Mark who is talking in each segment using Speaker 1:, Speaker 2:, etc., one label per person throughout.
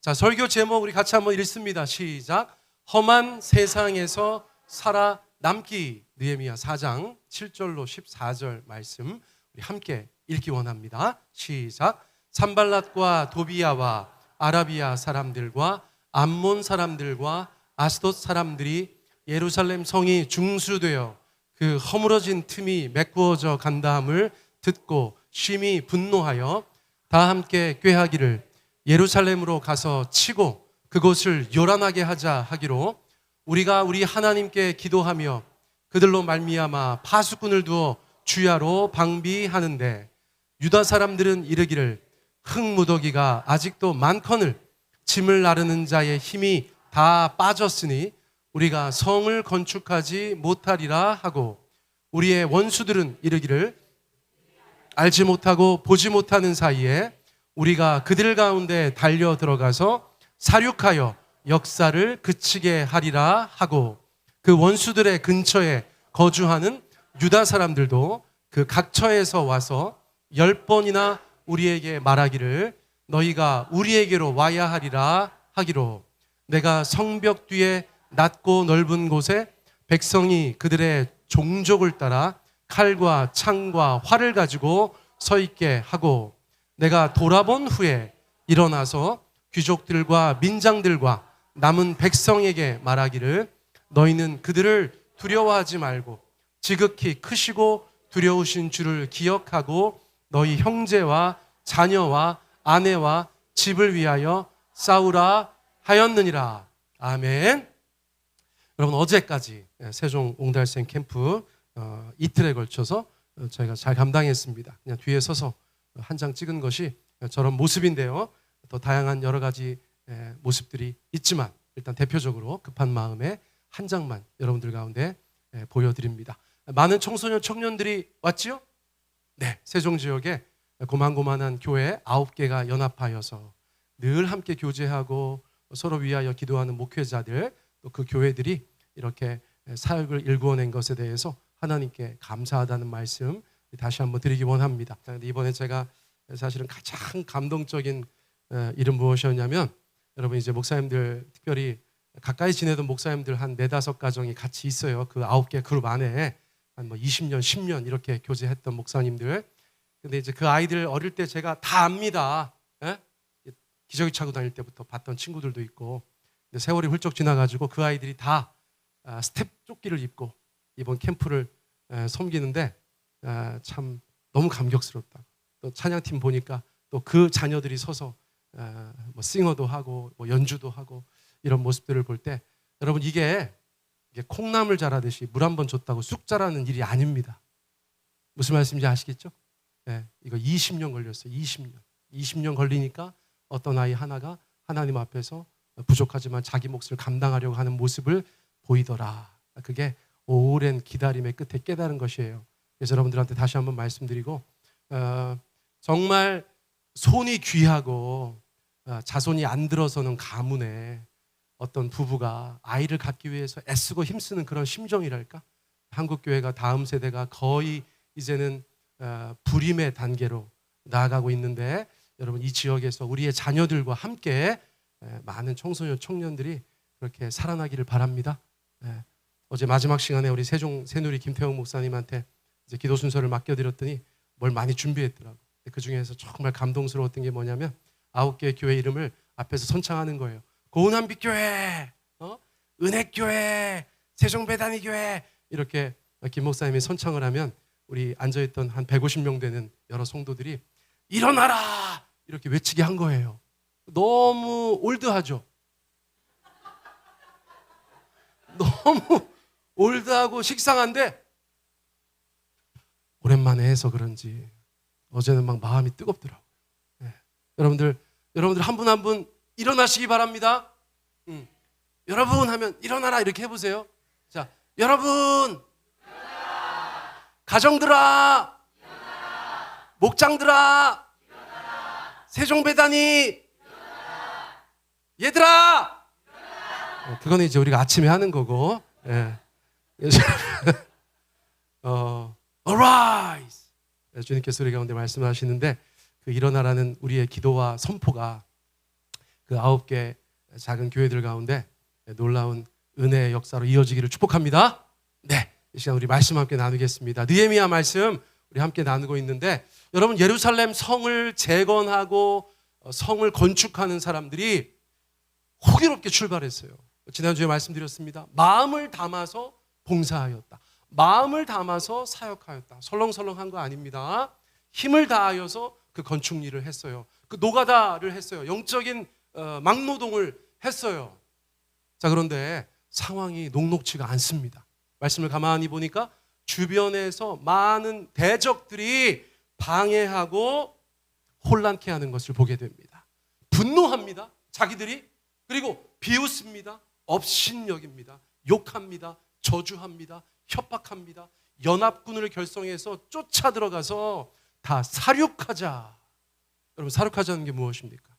Speaker 1: 자, 설교 제목 우리 같이 한번 읽습니다. 시작. 험한 세상에서 살아남기. 느헤미야 4장 7절로 14절 말씀 우리 함께 읽기 원합니다. 시작. 산발랏과 도비야와 아라비아 사람들과 암몬 사람들과 아스돗 사람들이 예루살렘 성이 중수되어 그 허물어진 틈이 메꾸어져 간다함을 듣고 심히 분노하여 다 함께 꾀하기를 예루살렘으로 가서 치고 그곳을 요란하게 하자 하기로 우리가 우리 하나님께 기도하며 그들로 말미암아 파수꾼을 두어 주야로 방비하는데 유다 사람들은 이르기를 흙무더기가 아직도 많거늘 짐을 나르는 자의 힘이 다 빠졌으니 우리가 성을 건축하지 못하리라 하고 우리의 원수들은 이르기를 알지 못하고 보지 못하는 사이에 우리가 그들 가운데 달려 들어가서 사륙하여 역사를 그치게 하리라 하고 그 원수들의 근처에 거주하는 유다 사람들도 그 각처에서 와서 10번이나 우리에게 말하기를 너희가 우리에게로 와야 하리라 하기로 내가 성벽 뒤에 낮고 넓은 곳에 백성이 그들의 종족을 따라 칼과 창과 활을 가지고 서 있게 하고 내가 돌아본 후에 일어나서 귀족들과 민장들과 남은 백성에게 말하기를 너희는 그들을 두려워하지 말고 지극히 크시고 두려우신 주를 기억하고 너희 형제와 자녀와 아내와 집을 위하여 싸우라 하였느니라. 아멘. 여러분 어제까지 세종 옹달샘 캠프 이틀에 걸쳐서 저희가 잘 감당했습니다. 그냥 뒤에 서서 한 장 찍은 것이 저런 모습인데요. 또 다양한 여러 가지 모습들이 있지만 일단 대표적으로 급한 마음에 한 장만 여러분들 가운데 보여드립니다. 많은 청소년 청년들이 왔지요? 네, 세종 지역에 고만고만한 교회 9개가 연합하여서 늘 함께 교제하고 서로 위하여 기도하는 목회자들 또 그 교회들이 이렇게 사역을 일구어낸 것에 대해서 하나님께 감사하다는 말씀 다시 한번 드리기 원합니다. 이번에 제가 사실은 가장 감동적인 일은 무엇이었냐면 여러분 이제 목사님들 특별히 가까이 지내던 목사님들 한 4-5 가정이 같이 있어요. 그 9개 그룹 안에 한 뭐 20년, 10년 이렇게 교제했던 목사님들. 근데 이제 그 아이들 어릴 때 제가 다 압니다. 예? 기저귀 차고 다닐 때부터 봤던 친구들도 있고. 근데 세월이 훌쩍 지나가지고 그 아이들이 다 스텝 조끼를 입고 이번 캠프를 섬기는데 참 너무 감격스럽다. 또 찬양팀 보니까 또 그 자녀들이 서서 뭐 싱어도 하고 뭐 연주도 하고 이런 모습들을 볼 때 여러분 이게 콩나물 자라듯이 물 한 번 줬다고 쑥 자라는 일이 아닙니다. 무슨 말씀인지 아시겠죠? 네, 이거 20년 걸렸어요. 20년 걸리니까 어떤 아이 하나가 하나님 앞에서 부족하지만 자기 몫을 감당하려고 하는 모습을 보이더라. 그게 오랜 기다림의 끝에 깨달은 것이에요. 그래서 여러분들한테 다시 한번 말씀드리고 정말 손이 귀하고 자손이 안 들어서는 가문에 어떤 부부가 아이를 갖기 위해서 애쓰고 힘쓰는 그런 심정이랄까? 한국교회가 다음 세대가 거의 이제는 불임의 단계로 나아가고 있는데 여러분 이 지역에서 우리의 자녀들과 함께 많은 청소년 청년들이 그렇게 살아나기를 바랍니다. 어제 마지막 시간에 우리 세종 새누리 김태형 목사님한테 이제 기도 순서를 맡겨드렸더니 뭘 많이 준비했더라고. 그 중에서 정말 감동스러웠던 게 뭐냐면 9개의 교회 이름을 앞에서 선창하는 거예요. 고운한빛교회, 은혜교회, 세종배단위교회 이렇게 김 목사님이 선창을 하면 우리 앉아있던 한 150명 되는 여러 성도들이 일어나라 이렇게 외치게 한 거예요. 너무 올드하죠? 너무 올드하고 식상한데 오랜만에 해서 그런지 어제는 막 마음이 뜨겁더라고요. 네. 여러분들 한 분 한 분 일어나시기 바랍니다. 여러분 하면 일어나라 이렇게 해보세요. 자, 여러분 일어나라. 가정들아 일어나라. 목장들아 일어나라. 세종배단이 일어나라. 얘들아 일어나라. 그거는 이제 우리가 아침에 하는 거고 Arise 주님께서 우리 가운데 말씀하시는데 그 일어나라는 우리의 기도와 선포가 그 9개 작은 교회들 가운데 놀라운 은혜의 역사로 이어지기를 축복합니다. 네, 이 시간 우리 말씀 함께 나누겠습니다. 느헤미야 말씀 우리 함께 나누고 있는데, 여러분, 예루살렘 성을 재건하고 성을 건축하는 사람들이 호기롭게 출발했어요. 지난주에 말씀드렸습니다. 마음을 담아서 봉사하였다. 마음을 담아서 사역하였다. 설렁설렁한 거 아닙니다. 힘을 다하여서 그 건축 일을 했어요. 그 노가다를 했어요. 영적인 막노동을 했어요. 자, 그런데 상황이 녹록지가 않습니다. 말씀을 가만히 보니까 주변에서 많은 대적들이 방해하고 혼란케 하는 것을 보게 됩니다. 분노합니다. 자기들이. 그리고 비웃습니다. 업신여깁니다. 욕합니다. 저주합니다. 협박합니다. 연합군을 결성해서 쫓아 들어가서 다 사륙하자. 여러분, 사륙하자는 게 무엇입니까?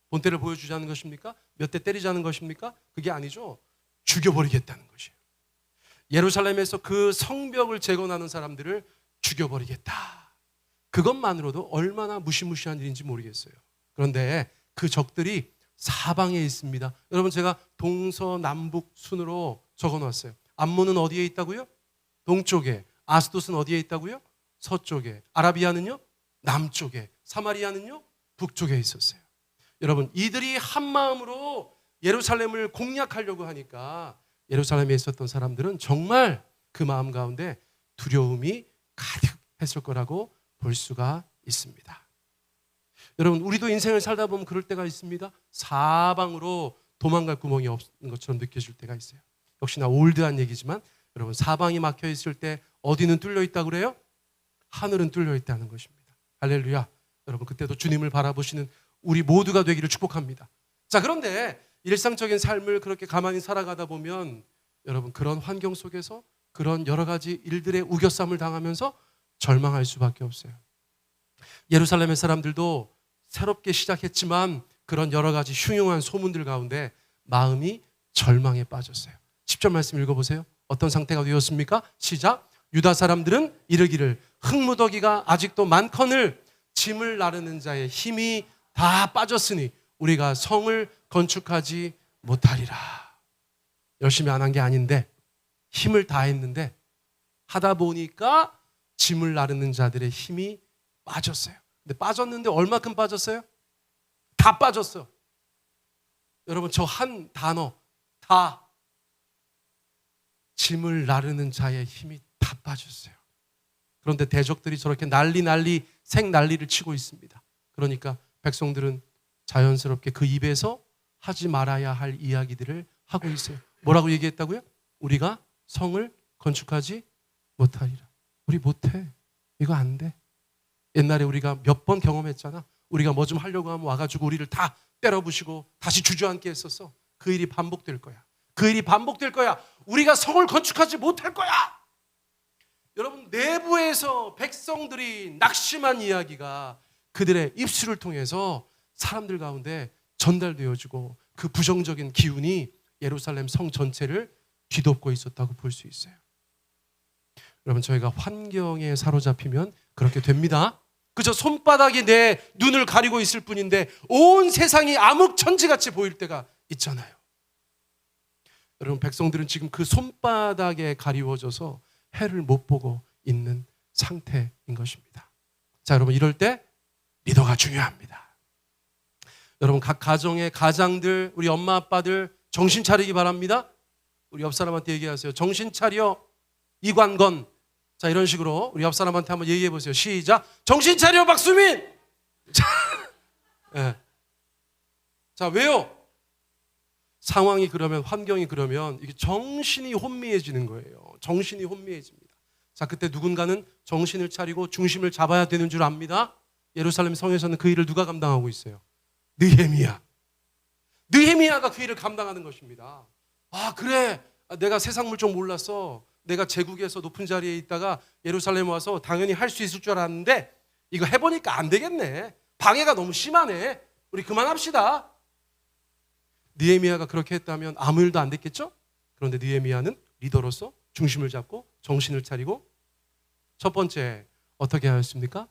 Speaker 1: 본때를 보여주자는 것입니까? 몇 대 때리자는 것입니까? 그게 아니죠. 죽여버리겠다는 것이에요. 예루살렘에서 그 성벽을 재건하는 사람들을 죽여버리겠다. 그것만으로도 얼마나 무시무시한 일인지 모르겠어요. 그런데 그 적들이 사방에 있습니다. 여러분, 제가 동서남북 순으로 적어놨어요. 암몬은 어디에 있다고요? 동쪽에. 아스돗은 어디에 있다고요? 서쪽에. 아라비아는요? 남쪽에. 사마리아는요? 북쪽에 있었어요. 여러분, 이들이 한 마음으로 예루살렘을 공략하려고 하니까 예루살렘에 있었던 사람들은 정말 그 마음 가운데 두려움이 가득했을 거라고 볼 수가 있습니다. 여러분, 우리도 인생을 살다 보면 그럴 때가 있습니다. 사방으로 도망갈 구멍이 없는 것처럼 느껴질 때가 있어요. 역시나 올드한 얘기지만, 여러분, 사방이 막혀 있을 때 어디는 뚫려 있다고 그래요? 하늘은 뚫려 있다는 것입니다. 할렐루야. 여러분, 그때도 주님을 바라보시는 우리 모두가 되기를 축복합니다. 자, 그런데 일상적인 삶을 그렇게 가만히 살아가다 보면 여러분, 그런 환경 속에서 그런 여러 가지 일들의 우겨쌈을 당하면서 절망할 수밖에 없어요. 예루살렘의 사람들도 새롭게 시작했지만 그런 여러 가지 흉흉한 소문들 가운데 마음이 절망에 빠졌어요. 10절 말씀 읽어보세요. 어떤 상태가 되었습니까? 시작. 유다 사람들은 이르기를 흙무더기가 아직도 많거늘 짐을 나르는 자의 힘이 다 빠졌으니 우리가 성을 건축하지 못하리라. 열심히 안 한 게 아닌데 힘을 다했는데 하다 보니까 짐을 나르는 자들의 힘이 빠졌어요. 근데 빠졌는데 얼마큼 빠졌어요? 다 빠졌어요. 여러분, 저 한 단어 다, 짐을 나르는 자의 힘이 다 빠졌어요. 그런데 대적들이 저렇게 난리 생난리를 치고 있습니다. 그러니까 백성들은 자연스럽게 그 입에서 하지 말아야 할 이야기들을 하고 있어요. 뭐라고 얘기했다고요? 우리가 성을 건축하지 못하리라. 우리 못해. 이거 안 돼. 옛날에 우리가 몇 번 경험했잖아. 우리가 뭐 좀 하려고 하면 와가지고 우리를 다 때려부시고 다시 주저앉게 했었어. 그 일이 반복될 거야. 그 일이 반복될 거야. 우리가 성을 건축하지 못할 거야. 여러분, 내부에서 백성들이 낙심한 이야기가 그들의 입술을 통해서 사람들 가운데 전달되어지고 그 부정적인 기운이 예루살렘 성 전체를 뒤덮고 있었다고 볼 수 있어요. 여러분, 저희가 환경에 사로잡히면 그렇게 됩니다. 그저 손바닥이 내 눈을 가리고 있을 뿐인데 온 세상이 암흑천지같이 보일 때가 있잖아요. 여러분, 백성들은 지금 그 손바닥에 가리워져서 해를 못 보고 있는 상태인 것입니다. 자, 여러분, 이럴 때 리더가 중요합니다. 여러분, 각 가정의 가장들, 우리 엄마 아빠들 정신 차리기 바랍니다. 우리 옆 사람한테 얘기하세요. 정신 차려, 이관건. 자, 이런 식으로 우리 옆 사람한테 한번 얘기해 보세요. 시작. 정신 차려, 박수민. 자, 네. 자, 왜요? 상황이 그러면, 환경이 그러면 이게 정신이 혼미해지는 거예요. 정신이 혼미해집니다. 자, 그때 누군가는 정신을 차리고 중심을 잡아야 되는 줄 압니다. 예루살렘 성에서는 그 일을 누가 감당하고 있어요? 느헤미야. 느헤미야가 그 일을 감당하는 것입니다. 아, 그래. 내가 세상 물정 몰랐어. 내가 제국에서 높은 자리에 있다가 예루살렘 와서 당연히 할 수 있을 줄 알았는데 이거 해보니까 안 되겠네. 방해가 너무 심하네. 우리 그만합시다. 느헤미야가 그렇게 했다면 아무 일도 안 됐겠죠? 그런데 느헤미야는 리더로서 중심을 잡고 정신을 차리고 첫 번째 어떻게 하였습니까?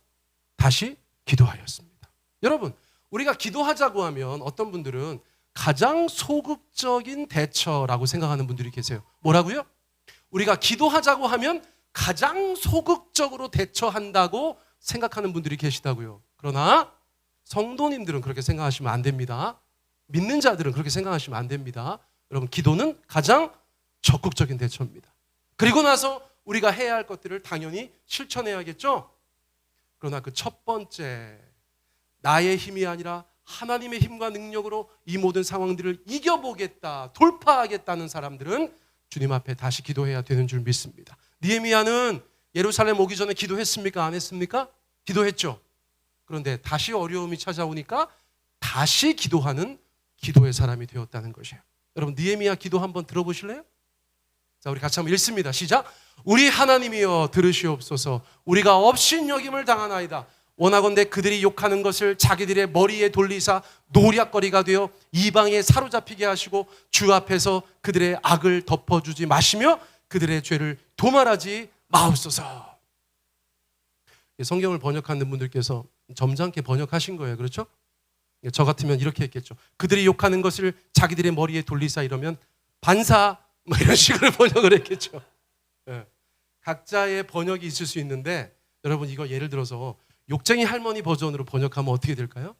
Speaker 1: 다시 기도하였습니다. 여러분, 우리가 기도하자고 하면 어떤 분들은 가장 소극적인 대처라고 생각하는 분들이 계세요. 뭐라고요? 우리가 기도하자고 하면 가장 소극적으로 대처한다고 생각하는 분들이 계시다고요. 그러나 성도님들은 그렇게 생각하시면 안 됩니다. 믿는 자들은 그렇게 생각하시면 안 됩니다. 여러분, 기도는 가장 적극적인 대처입니다. 그리고 나서 우리가 해야 할 것들을 당연히 실천해야겠죠? 그러나 그 첫 번째, 나의 힘이 아니라 하나님의 힘과 능력으로 이 모든 상황들을 이겨보겠다, 돌파하겠다는 사람들은 주님 앞에 다시 기도해야 되는 줄 믿습니다. 느헤미야는 예루살렘 오기 전에 기도했습니까? 안 했습니까? 기도했죠. 그런데 다시 어려움이 찾아오니까 다시 기도하는 기도의 사람이 되었다는 것이에요. 여러분, 느헤미야 기도 한번 들어보실래요? 자, 우리 같이 한번 읽습니다. 시작. 우리 하나님이여 들으시옵소서. 우리가 업신여김을 당하나이다. 원하건대 그들이 욕하는 것을 자기들의 머리에 돌리사 노략거리가 되어 이방에 사로잡히게 하시고 주 앞에서 그들의 악을 덮어주지 마시며 그들의 죄를 도말하지 마옵소서. 성경을 번역하는 분들께서 점잖게 번역하신 거예요. 그렇죠? 저 같으면 이렇게 했겠죠. 그들이 욕하는 것을 자기들의 머리에 돌리사 이러면 반사 뭐 이런 식으로 번역을 했겠죠. 네. 각자의 번역이 있을 수 있는데 여러분, 이거 예를 들어서 욕쟁이 할머니 버전으로 번역하면 어떻게 될까요?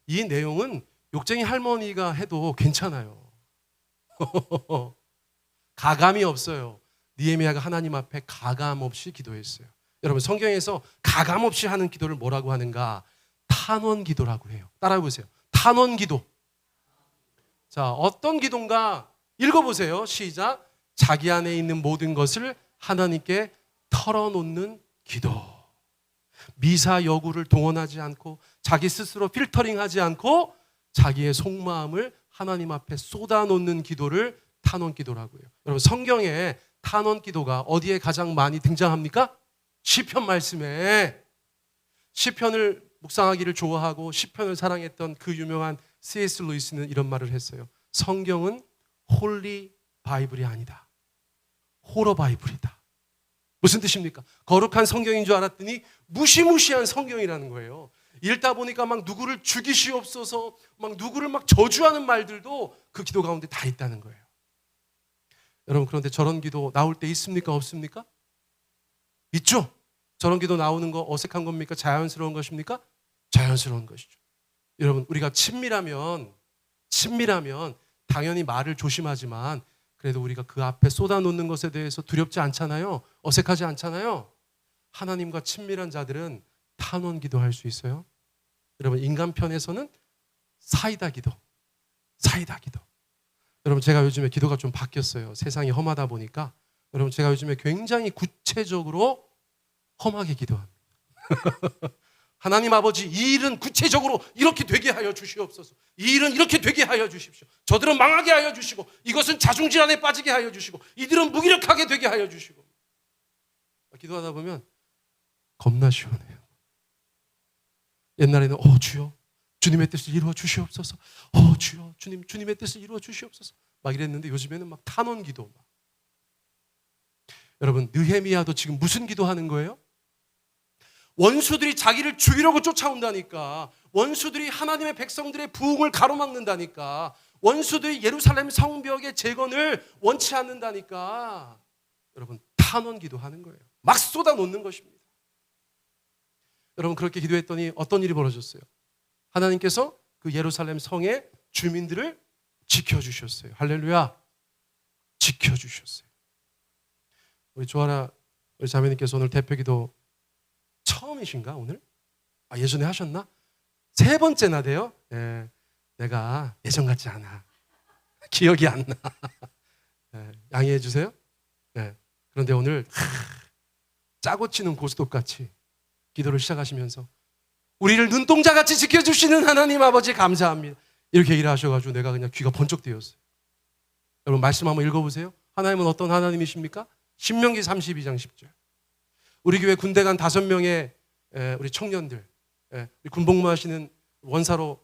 Speaker 1: 이 내용은 욕쟁이 할머니가 해도 괜찮아요. 가감이 없어요. 느헤미야가 하나님 앞에 가감 없이 기도했어요. 여러분, 성경에서 가감 없이 하는 기도를 뭐라고 하는가? 탄원 기도라고 해요. 따라해 보세요. 탄원 기도. 자, 어떤 기도인가? 읽어보세요. 시작. 자기 안에 있는 모든 것을 하나님께 털어놓는 기도. 미사 여구를 동원하지 않고 자기 스스로 필터링하지 않고 자기의 속마음을 하나님 앞에 쏟아놓는 기도를 탄원 기도라고 해요. 여러분, 성경에 탄원 기도가 어디에 가장 많이 등장합니까? 시편 말씀에. 시편을 묵상하기를 좋아하고 시편을 사랑했던 그 유명한 C.S. 루이스는 이런 말을 했어요. 성경은 홀리 바이블이 아니다. 호러 바이블이다. 무슨 뜻입니까? 거룩한 성경인 줄 알았더니 무시무시한 성경이라는 거예요. 읽다 보니까 막 누구를 죽이시옵소서, 막 누구를 막 저주하는 말들도 그 기도 가운데 다 있다는 거예요. 여러분, 그런데 저런 기도 나올 때 있습니까? 없습니까? 있죠? 저런 기도 나오는 거 어색한 겁니까? 자연스러운 것입니까? 자연스러운 것이죠. 여러분, 우리가 친밀하면 당연히 말을 조심하지만 그래도 우리가 그 앞에 쏟아놓는 것에 대해서 두렵지 않잖아요. 어색하지 않잖아요. 하나님과 친밀한 자들은 탄원 기도할 수 있어요. 여러분, 인간 편에서는 사이다 기도. 여러분, 제가 요즘에 기도가 좀 바뀌었어요. 세상이 험하다 보니까. 여러분, 제가 요즘에 굉장히 구체적으로 험하게 기도합니다. 하나님 아버지, 이 일은 구체적으로 이렇게 되게 하여 주시옵소서. 이 일은 이렇게 되게 하여 주십시오. 저들은 망하게 하여 주시고, 이것은 자중질환에 빠지게 하여 주시고, 이들은 무기력하게 되게 하여 주시고. 기도하다 보면 겁나 시원해요. 옛날에는 주여, 주님의 뜻을 이루어 주시옵소서. 주여, 주님의 뜻을 이루어 주시옵소서. 막 이랬는데 요즘에는 막 탄원 기도. 여러분, 느헤미야도 지금 무슨 기도하는 거예요? 원수들이 자기를 죽이려고 쫓아온다니까. 원수들이 하나님의 백성들의 부흥을 가로막는다니까. 원수들이 예루살렘 성벽의 재건을 원치 않는다니까. 여러분, 탄원 기도하는 거예요. 막 쏟아놓는 것입니다. 여러분, 그렇게 기도했더니 어떤 일이 벌어졌어요? 하나님께서 그 예루살렘 성의 주민들을 지켜주셨어요. 할렐루야. 지켜주셨어요. 우리 조아라 우리 자매님께서 오늘 대표기도 처음이신가 오늘? 예전에 하셨나? 세 번째나 돼요? 네, 내가 예전 같지 않아. 기억이 안 나. 네, 양해해 주세요. 네, 그런데 오늘 짜고 치는 고스톱같이 기도를 시작하시면서 우리를 눈동자같이 지켜주시는 하나님 아버지 감사합니다. 이렇게 일하셔가지고 내가 그냥 귀가 번쩍 뜨였어요. 여러분, 말씀 한번 읽어보세요. 하나님은 어떤 하나님이십니까? 신명기 32장 10절. 우리 교회 군대 간 5명의 우리 청년들, 우리 군복무하시는 원사로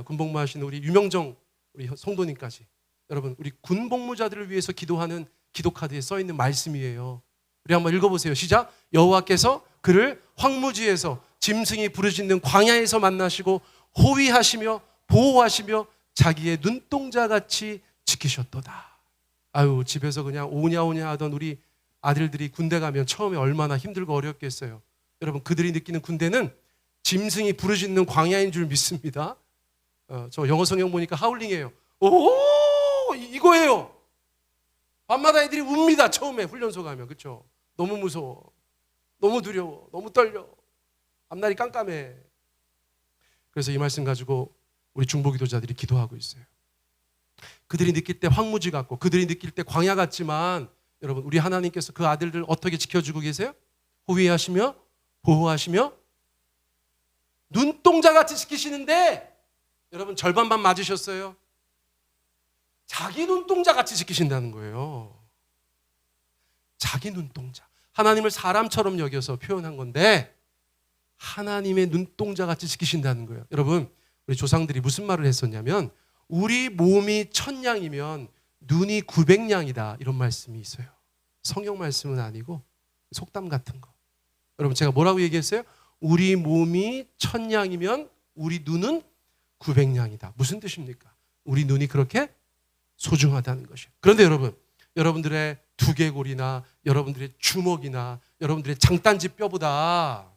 Speaker 1: 군복무하시는 우리 유명정 우리 성도님까지, 여러분, 우리 군복무자들을 위해서 기도하는 기도카드에 써 있는 말씀이에요. 우리 한번 읽어보세요. 시작. 여호와께서 그를 황무지에서 짐승이 부르짖는 광야에서 만나시고 호위하시며 보호하시며 자기의 눈동자같이 지키셨도다. 아유, 집에서 그냥 오냐 하던 우리 아들들이 군대 가면 처음에 얼마나 힘들고 어렵겠어요. 여러분, 그들이 느끼는 군대는 짐승이 부르짖는 광야인 줄 믿습니다. 저 영어 성경 보니까 하울링이에요. 오, 이거예요. 밤마다 애들이 웁니다. 처음에 훈련소 가면. 그렇죠? 너무 무서워, 너무 두려워, 너무 떨려, 앞날이 깜깜해. 그래서 이 말씀 가지고 우리 중보 기도자들이 기도하고 있어요. 그들이 느낄 때 황무지 같고 그들이 느낄 때 광야 같지만 여러분, 우리 하나님께서 그 아들들 어떻게 지켜주고 계세요? 호위하시며 보호하시며 눈동자같이 지키시는데, 여러분 절반만 맞으셨어요. 자기 눈동자같이 지키신다는 거예요. 자기 눈동자. 하나님을 사람처럼 여겨서 표현한 건데 하나님의 눈동자같이 지키신다는 거예요. 여러분, 우리 조상들이 무슨 말을 했었냐면 우리 몸이 1000양이면 눈이 900양이다, 이런 말씀이 있어요. 성경 말씀은 아니고 속담 같은 거. 여러분, 제가 뭐라고 얘기했어요? 우리 몸이 1000양이면 우리 눈은 900양이다. 무슨 뜻입니까? 우리 눈이 그렇게 소중하다는 것이에요. 그런데 여러분, 여러분들의 두개골이나 여러분들의 주먹이나 여러분들의 장단지 뼈보다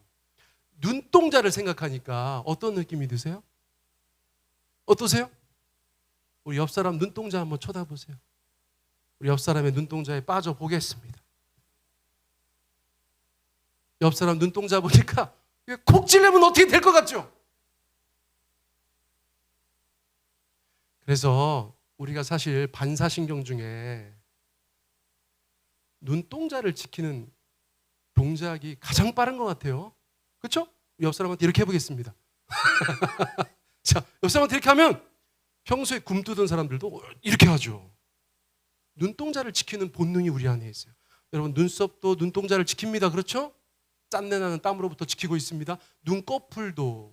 Speaker 1: 눈동자를 생각하니까 어떤 느낌이 드세요? 어떠세요? 우리 옆 사람 눈동자 한번 쳐다보세요. 우리 옆 사람의 눈동자에 빠져 보겠습니다. 옆 사람 눈동자 보니까 콕 찔리면 어떻게 될 것 같죠? 그래서 우리가 사실 반사신경 중에 눈동자를 지키는 동작이 가장 빠른 것 같아요. 그렇죠? 옆 사람한테 이렇게 해보겠습니다. 자, 옆 사람한테 이렇게 하면 평소에 굼뜨던 사람들도 이렇게 하죠. 눈동자를 지키는 본능이 우리 안에 있어요. 여러분, 눈썹도 눈동자를 지킵니다. 그렇죠? 짠내 나는 땀으로부터 지키고 있습니다. 눈꺼풀도,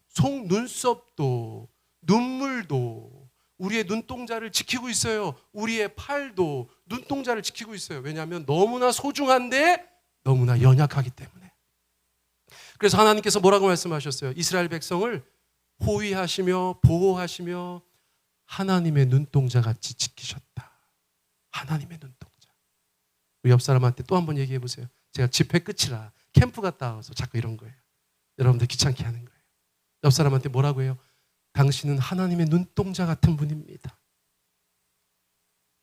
Speaker 1: 속눈썹도, 눈물도 우리의 눈동자를 지키고 있어요. 우리의 팔도 눈동자를 지키고 있어요. 왜냐하면 너무나 소중한데 너무나 연약하기 때문에. 그래서 하나님께서 뭐라고 말씀하셨어요? 이스라엘 백성을 호위하시며 보호하시며 하나님의 눈동자같이 지키셨다. 하나님의 눈동자. 우리 옆 사람한테 또 한 번 얘기해 보세요. 제가 집회 끝이라 캠프 갔다 와서 자꾸 이런 거예요. 여러분들 귀찮게 하는 거예요. 옆 사람한테 뭐라고 해요? 당신은 하나님의 눈동자 같은 분입니다.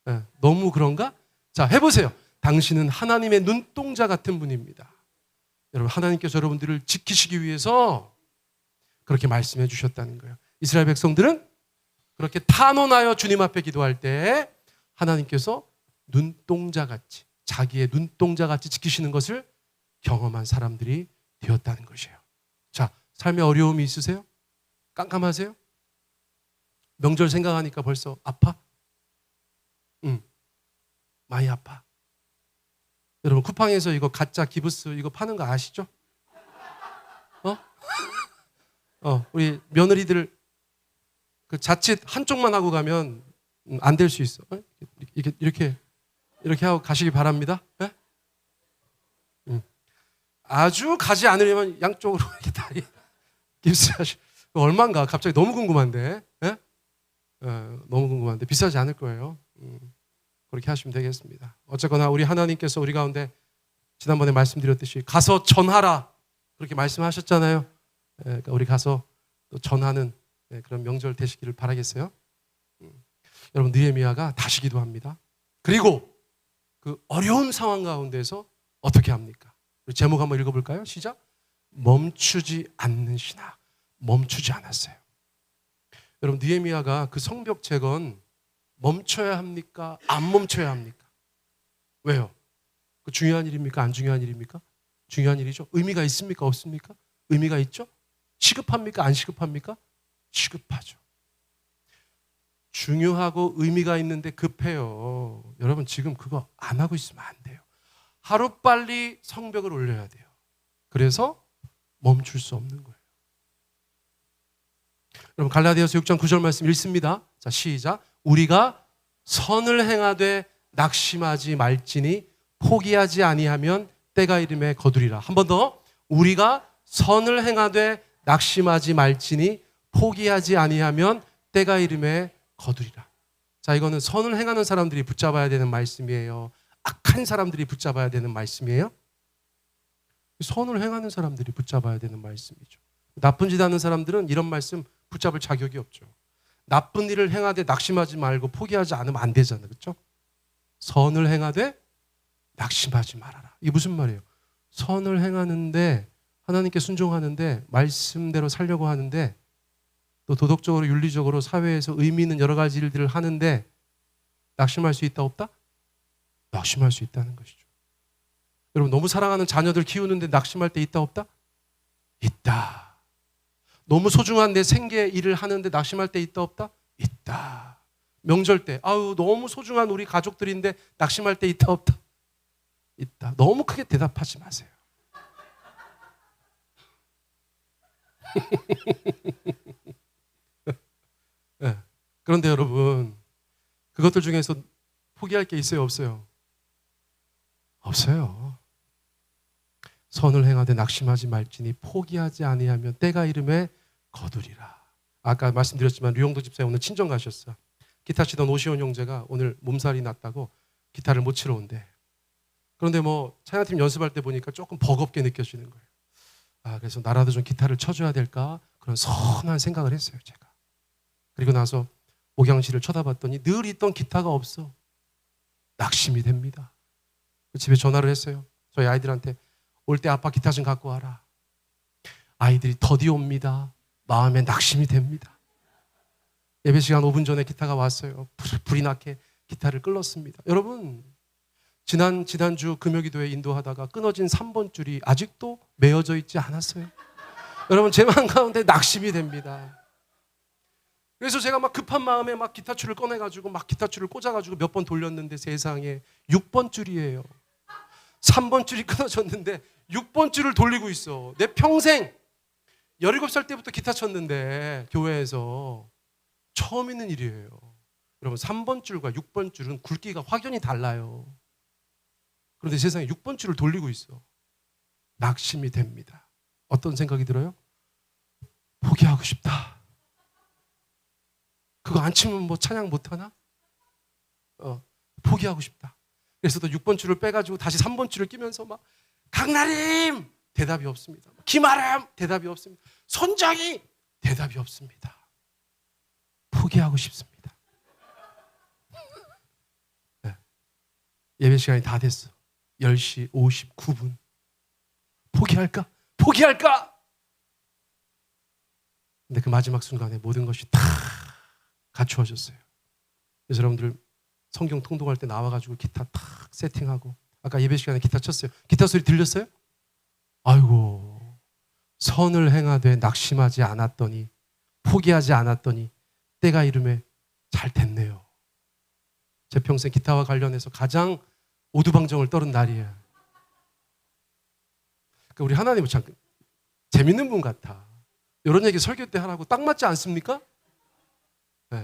Speaker 1: 네, 너무 그런가? 자, 해보세요. 당신은 하나님의 눈동자 같은 분입니다. 여러분, 하나님께서 여러분들을 지키시기 위해서 그렇게 말씀해 주셨다는 거예요. 이스라엘 백성들은 그렇게 탄원하여 주님 앞에 기도할 때 하나님께서 눈동자같이, 자기의 눈동자같이 지키시는 것을 경험한 사람들이 되었다는 것이에요. 자, 삶에 어려움이 있으세요? 깜깜하세요? 명절 생각하니까 벌써 아파? 많이 아파. 여러분, 쿠팡에서 이거 가짜 기부스 이거 파는 거 아시죠? 우리 며느리들 그 자칫 한쪽만 하고 가면 안 될 수 있어. 이렇게 하고 가시기 바랍니다. 네? 아주 가지 않으려면 양쪽으로 이렇게 다리 깁스하시. 얼마인가? 갑자기 너무 궁금한데. 네? 너무 궁금한데 비싸지 않을 거예요. 그렇게 하시면 되겠습니다. 어쨌거나 우리 하나님께서 우리 가운데 지난번에 말씀드렸듯이 가서 전하라 그렇게 말씀하셨잖아요. 그러니까 우리 가서 또 전하는 그런 명절 되시기를 바라겠어요. 여러분, 느헤미야가 다시 기도합니다. 그리고 그 어려운 상황 가운데서 어떻게 합니까? 우리 제목 한번 읽어볼까요? 시작. 멈추지 않는 신학. 멈추지 않았어요. 여러분, 느헤미야가 그 성벽 재건 멈춰야 합니까? 안 멈춰야 합니까? 왜요? 그 중요한 일입니까? 안 중요한 일입니까? 중요한 일이죠. 의미가 있습니까? 없습니까? 의미가 있죠. 시급합니까? 안 시급합니까? 시급하죠. 중요하고 의미가 있는데 급해요. 여러분, 지금 그거 안 하고 있으면 안 돼요. 하루빨리 성벽을 올려야 돼요. 그래서 멈출 수 없는 거예요. 여러분, 갈라디아서 6장 9절 말씀 읽습니다. 자, 시작. 우리가 선을 행하되 낙심하지 말지니 포기하지 아니하면 때가 이름에 거두리라. 한 번 더. 우리가 선을 행하되 낙심하지 말지니 포기하지 아니하면 때가 이름에 거두리라. 자, 이거는 선을 행하는 사람들이 붙잡아야 되는 말씀이에요? 악한 사람들이 붙잡아야 되는 말씀이에요? 선을 행하는 사람들이 붙잡아야 되는 말씀이죠. 나쁜 짓 하는 사람들은 이런 말씀 붙잡을 자격이 없죠. 나쁜 일을 행하되 낙심하지 말고 포기하지 않으면 안 되잖아요. 그렇죠? 선을 행하되 낙심하지 말아라. 이게 무슨 말이에요? 선을 행하는데, 하나님께 순종하는데, 말씀대로 살려고 하는데, 또 도덕적으로 윤리적으로 사회에서 의미 있는 여러 가지 일들을 하는데 낙심할 수 있다 없다? 낙심할 수 있다는 것이죠. 여러분, 너무 사랑하는 자녀들 키우는데 낙심할 때 있다 없다? 있다. 너무 소중한 내 생계 일을 하는데 낙심할 때 있다 없다? 있다. 명절 때 아유 너무 소중한 우리 가족들인데 낙심할 때 있다 없다? 있다. 너무 크게 대답하지 마세요. 네. 그런데 여러분, 그것들 중에서 포기할 게 있어요 없어요? 없어요. 선을 행하되 낙심하지 말지니 포기하지 아니하면 때가 이름에 거두리라. 아까 말씀드렸지만 류영도 집사님 오늘 친정 가셨어. 기타 치던 오시온 형제가 오늘 몸살이 났다고 기타를 못 치러 온대. 그런데 뭐 찬양팀 연습할 때 보니까 조금 버겁게 느껴지는 거예요. 아, 그래서 나라도 좀 기타를 쳐줘야 될까 그런 선한 생각을 했어요 제가. 그리고 나서 목양실을 쳐다봤더니 늘 있던 기타가 없어. 낙심이 됩니다. 집에 전화를 했어요. 저희 아이들한테 올 때 아빠 기타 좀 갖고 와라. 아이들이 더디 옵니다. 마음에 낙심이 됩니다. 예배 시간 5분 전에 기타가 왔어요. 불이 나게 기타를 끌었습니다. 여러분, 지난주 금요기도회 인도하다가 끊어진 3번 줄이 아직도 메어져 있지 않았어요. 여러분, 제 마음 가운데 낙심이 됩니다. 그래서 제가 막 급한 마음에 막 기타줄을 꺼내가지고 막 기타줄을 꽂아가지고 몇 번 돌렸는데 세상에 6번 줄이에요. 3번 줄이 끊어졌는데 6번 줄을 돌리고 있어. 내 평생 17살 때부터 기타 쳤는데 교회에서 처음 있는 일이에요. 여러분, 3번 줄과 6번 줄은 굵기가 확연히 달라요. 그런데 세상에 6번 줄을 돌리고 있어. 낙심이 됩니다. 어떤 생각이 들어요? 포기하고 싶다. 그거 안 치면 뭐 찬양 못하나? 포기하고 싶다. 그래서 또 6번 줄을 빼가지고 다시 3번 줄을 끼면서 막 강나림! 대답이 없습니다. 김아람! 대답이 없습니다. 손정이! 대답이 없습니다. 포기하고 싶습니다. 네. 예배 시간이 다 됐어. 10시 59분. 포기할까? 포기할까? 근데 그 마지막 순간에 모든 것이 다 갖추어졌어요. 그래서 여러분들 성경 통독할 때 나와가지고 기타 탁 세팅하고 아까 예배 시간에 기타 쳤어요. 기타 소리 들렸어요? 아이고, 선을 행하되 낙심하지 않았더니 포기하지 않았더니 때가 이름에 잘 됐네요. 제 평생 기타와 관련해서 가장 오두방정을 떨은 날이에요. 그러니까 우리 하나님은 참 재밌는 분 같아. 이런 얘기 설교 때 하라고 딱 맞지 않습니까? 네.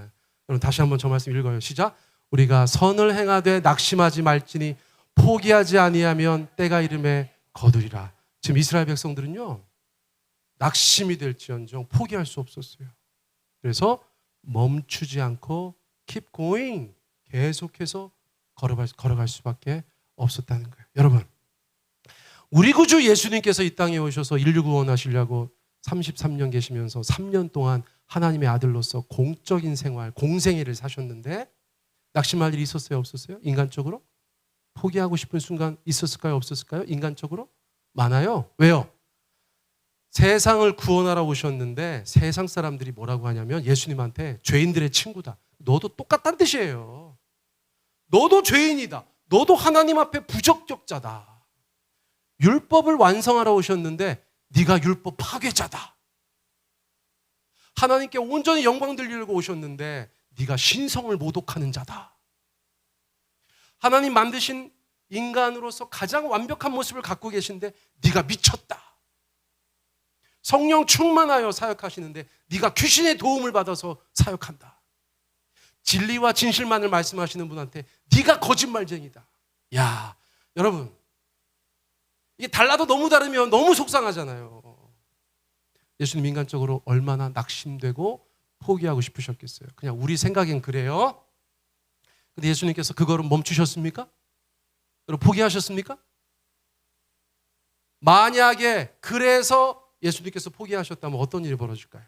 Speaker 1: 여러분 다시 한번 저 말씀 읽어요. 시작. 우리가 선을 행하되 낙심하지 말지니 포기하지 아니하면 때가 이름에 거두리라. 지금 이스라엘 백성들은요, 낙심이 될지언정 포기할 수 없었어요. 그래서 멈추지 않고 keep going, 계속해서 걸어갈 수밖에 없었다는 거예요. 여러분, 우리 구주 예수님께서 이 땅에 오셔서 인류 구원하시려고 33년 계시면서 3년 동안 하나님의 아들로서 공적인 생활, 공생애를 사셨는데 낙심할 일이 있었어요? 없었어요? 인간적으로? 포기하고 싶은 순간 있었을까요? 없었을까요? 인간적으로? 많아요. 왜요? 세상을 구원하러 오셨는데 세상 사람들이 뭐라고 하냐면 예수님한테 죄인들의 친구다. 너도 똑같다는 뜻이에요. 너도 죄인이다. 너도 하나님 앞에 부적격자다. 율법을 완성하러 오셨는데 네가 율법 파괴자다. 하나님께 온전히 영광 돌리려고 오셨는데 네가 신성을 모독하는 자다. 하나님 만드신 인간으로서 가장 완벽한 모습을 갖고 계신데 네가 미쳤다. 성령 충만하여 사역하시는데 네가 귀신의 도움을 받아서 사역한다. 진리와 진실만을 말씀하시는 분한테 네가 거짓말쟁이다. 야, 여러분, 이게 달라도 너무 다르면 너무 속상하잖아요. 예수님 인간적으로 얼마나 낙심되고 포기하고 싶으셨겠어요. 그냥 우리 생각엔 그래요. 근데 예수님께서 그거를 멈추셨습니까? 여러분 포기하셨습니까? 만약에 그래서 예수님께서 포기하셨다면 어떤 일이 벌어질까요?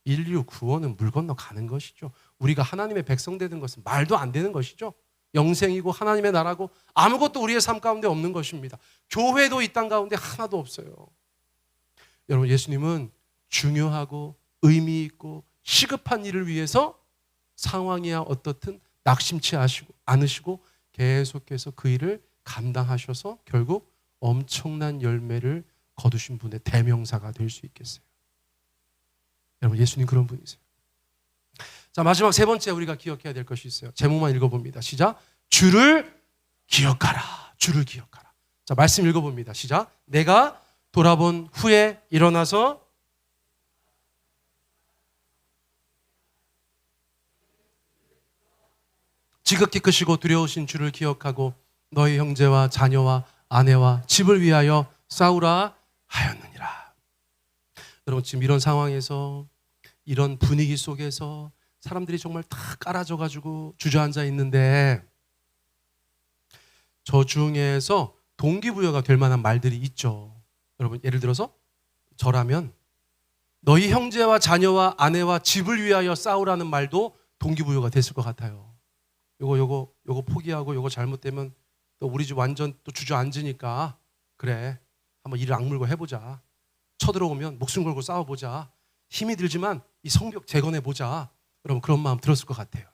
Speaker 1: 인류 구원은 물 건너 가는 것이죠. 우리가 하나님의 백성 되는 것은 말도 안 되는 것이죠. 영생이고 하나님의 나라고 아무것도 우리의 삶 가운데 없는 것입니다. 교회도 이 땅 가운데 하나도 없어요. 여러분 예수님은 중요하고 의미 있고 시급한 일을 위해서 상황이야 어떻든 낙심치 않으시고 계속해서 그 일을 감당하셔서 결국 엄청난 열매를 거두신 분의 대명사가 될 수 있겠어요. 여러분 예수님 그런 분이세요. 자, 마지막 세 번째 우리가 기억해야 될 것이 있어요. 제목만 읽어봅니다. 시작. 주를 기억하라. 주를 기억하라. 자, 말씀 읽어봅니다. 시작. 내가 돌아본 후에 일어나서 지극히 크시고 두려우신 주를 기억하고 너희 형제와 자녀와 아내와 집을 위하여 싸우라 하였느니라. 여러분 지금 이런 상황에서 이런 분위기 속에서 사람들이 정말 다 깔아져가지고 주저앉아 있는데 저 중에서 동기부여가 될 만한 말들이 있죠. 여러분 예를 들어서 저라면 너희 형제와 자녀와 아내와 집을 위하여 싸우라는 말도 동기부여가 됐을 것 같아요. 요거 포기하고 요거 잘못되면 또 우리 집 완전 또 주저앉으니까 그래 한번 이를 악물고 해보자. 쳐들어오면 목숨 걸고 싸워보자. 힘이 들지만 이 성벽 재건해보자. 여러분 그런 마음 들었을 것 같아요.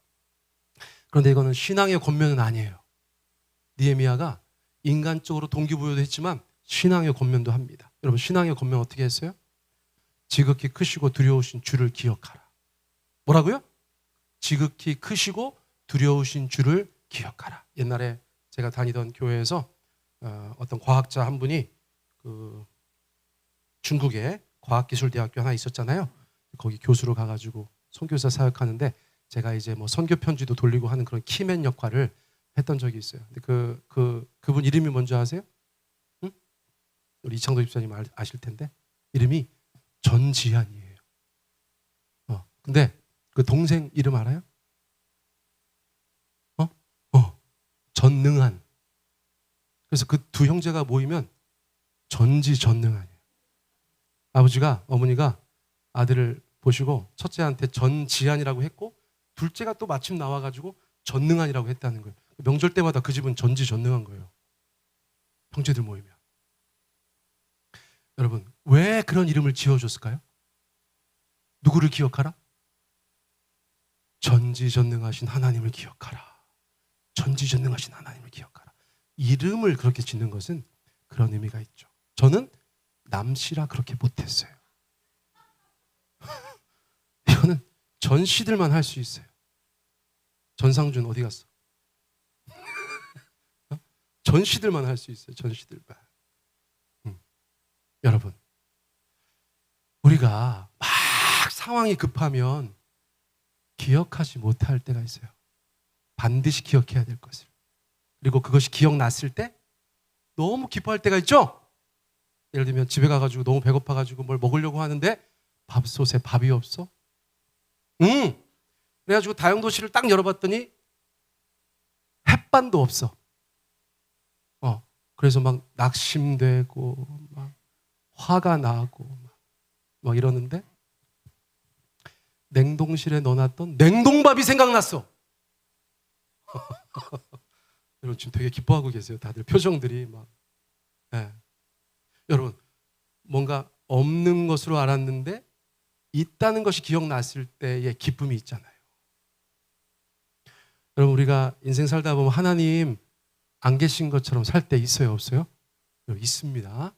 Speaker 1: 그런데 이거는 신앙의 권면은 아니에요. 느헤미야가 인간적으로 동기부여도 했지만 신앙의 권면도 합니다. 여러분 신앙의 권면 어떻게 했어요? 지극히 크시고 두려우신 주를 기억하라. 뭐라고요? 지극히 크시고 두려우신 주를 기억하라. 옛날에 제가 다니던 교회에서 어떤 과학자 한 분이 그 중국에 과학기술대학교 하나 있었잖아요. 거기 교수로 가가지고 선교사 사역하는데 제가 이제 뭐 선교 편지도 돌리고 하는 그런 키맨 역할을 했던 적이 있어요. 근데 그분 이름이 뭔지 아세요? 응? 우리 이창도 집사님 아실 텐데 이름이 전지한이에요. 근데 그 동생 이름 알아요? 전능한. 그래서 그 두 형제가 모이면 전지전능한이에요. 아버지가 어머니가 아들을 보시고 첫째한테 전지한이라고 했고 둘째가 또 마침 나와가지고 전능한이라고 했다는 거예요. 명절 때마다 그 집은 전지전능한 거예요. 형제들 모이면. 여러분 왜 그런 이름을 지어줬을까요? 누구를 기억하라? 전지전능하신 하나님을 기억하라. 전지전능하신 하나님을 기억하라. 이름을 그렇게 짓는 것은 그런 의미가 있죠. 저는 남씨라 그렇게 못했어요. 이거는 전씨들만 할 수 있어요. 전상준 어디 갔어? 전씨들만 할 수 있어요. 전씨들만. 여러분 우리가 막 상황이 급하면 기억하지 못할 때가 있어요. 반드시 기억해야 될 것을. 그리고 그것이 기억났을 때 너무 기뻐할 때가 있죠. 예를 들면 집에 가가지고 너무 배고파가지고 뭘 먹으려고 하는데 밥솥에 밥이 없어. 그래가지고 다용도실을 딱 열어봤더니 햇반도 없어. 그래서 막 낙심되고 막 화가 나고 막 이러는데 냉동실에 넣어놨던 냉동밥이 생각났어. 여러분 지금 되게 기뻐하고 계세요. 다들 표정들이 막. 네. 여러분 뭔가 없는 것으로 알았는데 있다는 것이 기억났을 때의 기쁨이 있잖아요. 여러분 우리가 인생 살다 보면 하나님 안 계신 것처럼 살 때 있어요, 없어요? 있습니다.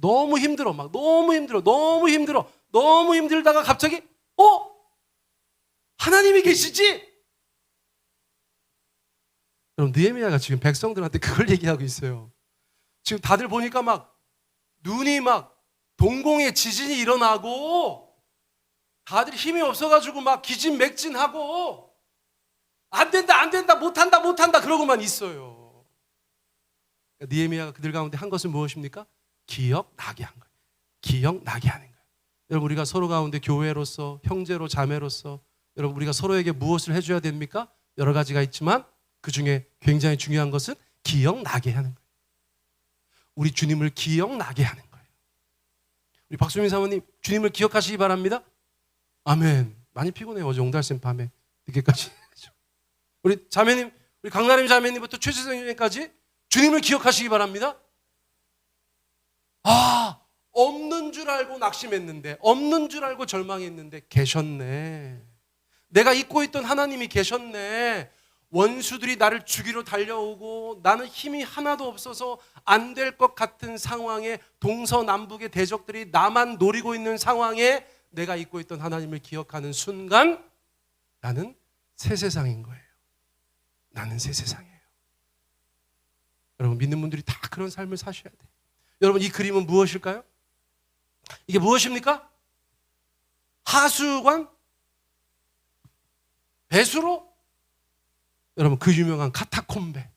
Speaker 1: 너무 힘들어, 막 너무 힘들다가 갑자기 하나님이 계시지? 여러분 느헤미야가 지금 백성들한테 그걸 얘기하고 있어요. 지금 다들 보니까 막 눈이 막 동공에 지진이 일어나고 다들 힘이 없어가지고 막 기진맥진하고 안 된다 못한다 그러고만 있어요. 느헤미야가 그들 가운데 한 것은 무엇입니까? 기억나게 한 거예요. 기억나게 하는 거예요. 여러분, 우리가 서로 가운데 교회로서, 형제로, 자매로서 여러분, 우리가 서로에게 무엇을 해줘야 됩니까? 여러 가지가 있지만 그 중에 굉장히 중요한 것은 기억나게 하는 거예요. 우리 주님을 기억나게 하는 거예요. 우리 박수민 사모님, 주님을 기억하시기 바랍니다. 아멘. 많이 피곤해요. 어제 옹달샘 밤에 늦게까지. 우리 자매님, 우리 강나림 자매님부터 최지성 형님까지 주님을 기억하시기 바랍니다. 없는 줄 알고 낙심했는데, 없는 줄 알고 절망했는데 계셨네. 내가 잊고 있던 하나님이 계셨네. 원수들이 나를 죽이러 달려오고 나는 힘이 하나도 없어서 안 될 것 같은 상황에, 동서남북의 대적들이 나만 노리고 있는 상황에 내가 잊고 있던 하나님을 기억하는 순간 나는 새 세상인 거예요. 나는 새 세상이에요. 여러분, 믿는 분들이 다 그런 삶을 사셔야 돼요. 여러분, 이 그림은 무엇일까요? 이게 무엇입니까? 하수관? 배수로? 여러분, 그 유명한 카타콤베.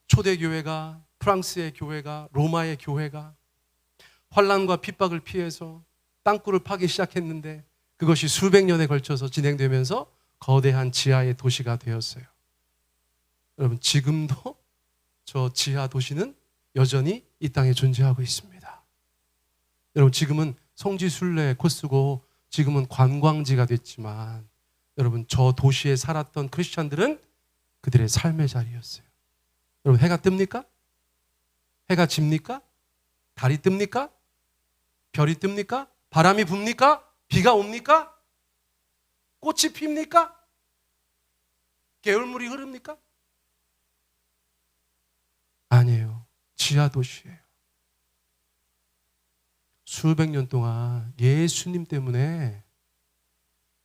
Speaker 1: 초대교회가, 프랑스의 교회가, 로마의 교회가 환난과 핍박을 피해서 땅굴을 파기 시작했는데 그것이 수백 년에 걸쳐서 진행되면서 거대한 지하의 도시가 되었어요. 여러분, 지금도 저 지하 도시는 여전히 이 땅에 존재하고 있습니다. 여러분, 지금은 성지순례 코스고 지금은 관광지가 됐지만 여러분, 저 도시에 살았던 크리스찬들은 그들의 삶의 자리였어요. 여러분, 해가 뜹니까? 해가 집니까? 달이 뜹니까? 별이 뜹니까? 바람이 붑니까? 비가 옵니까? 꽃이 핍니까? 개울물이 흐릅니까? 아니에요. 지하 도시예요. 수백 년 동안 예수님 때문에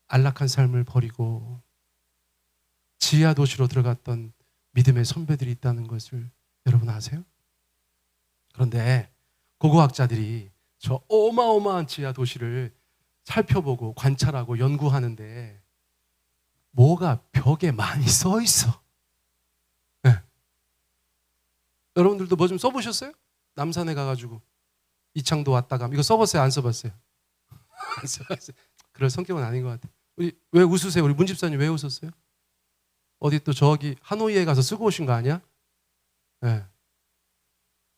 Speaker 1: 안락한 삶을 버리고 지하 도시로 들어갔던 믿음의 선배들이 있다는 것을 여러분 아세요? 그런데 고고학자들이 저 어마어마한 지하 도시를 살펴보고 관찰하고 연구하는데 뭐가 벽에 많이 써 있어. 네. 여러분들도 뭐 좀 써보셨어요? 남산에 가가지고 이창도 왔다 감 이거 써봤어요? 안 써봤어요? 안 써봤어요. 그럴 성격은 아닌 것 같아요. 우리 왜 웃으세요? 우리 문 집사님 왜 웃었어요? 어디 또 저기 하노이에 가서 쓰고 오신 거 아니야? 네.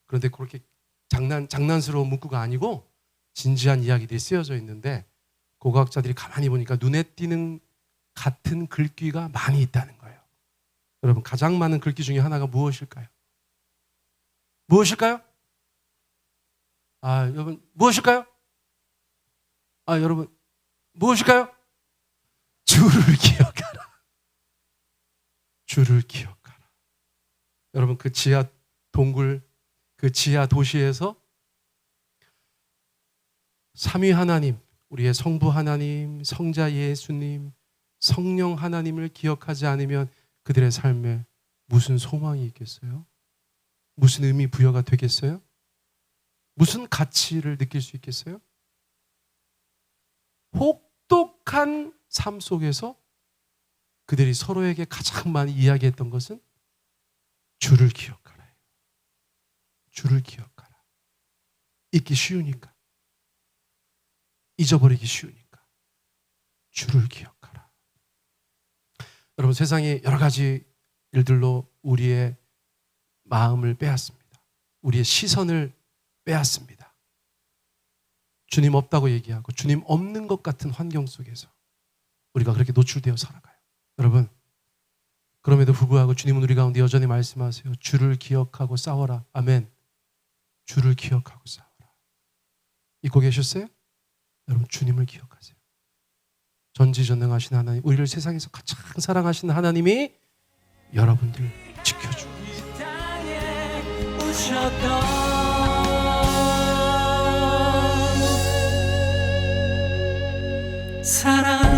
Speaker 1: 그런데 그렇게 장난스러운 문구가 아니고 진지한 이야기들이 쓰여져 있는데 고고학자들이 가만히 보니까 눈에 띄는 같은 글귀가 많이 있다는 거예요. 여러분, 가장 많은 글귀 중에 하나가 무엇일까요? 무엇일까요? 여러분, 무엇일까요? 여러분, 무엇일까요? 주를 기억하라. 주를 기억하라. 여러분, 그 지하 동굴, 그 지하 도시에서 삼위 하나님, 우리의 성부 하나님, 성자 예수님, 성령 하나님을 기억하지 않으면 그들의 삶에 무슨 소망이 있겠어요? 무슨 의미 부여가 되겠어요? 무슨 가치를 느낄 수 있겠어요? 혹독한 삶 속에서 그들이 서로에게 가장 많이 이야기했던 것은 주를 기억하라. 주를 기억하라. 잊기 쉬우니까. 잊어버리기 쉬우니까. 주를 기억하라. 여러분, 세상에 여러 가지 일들로 우리의 마음을 빼앗습니다. 우리의 시선을 빼앗습니다. 주님 없다고 얘기하고 주님 없는 것 같은 환경 속에서 우리가 그렇게 노출되어 살아가요. 여러분, 그럼에도 불구하고 주님은 우리 가운데 여전히 말씀하세요. 주를 기억하고 싸워라. 아멘. 주를 기억하고 싸워라. 잊고 계셨어요? 여러분, 주님을 기억하세요. 전지전능하신 하나님, 우리를 세상에서 가장 사랑하시는 하나님이 여러분들 지켜주고
Speaker 2: 사랑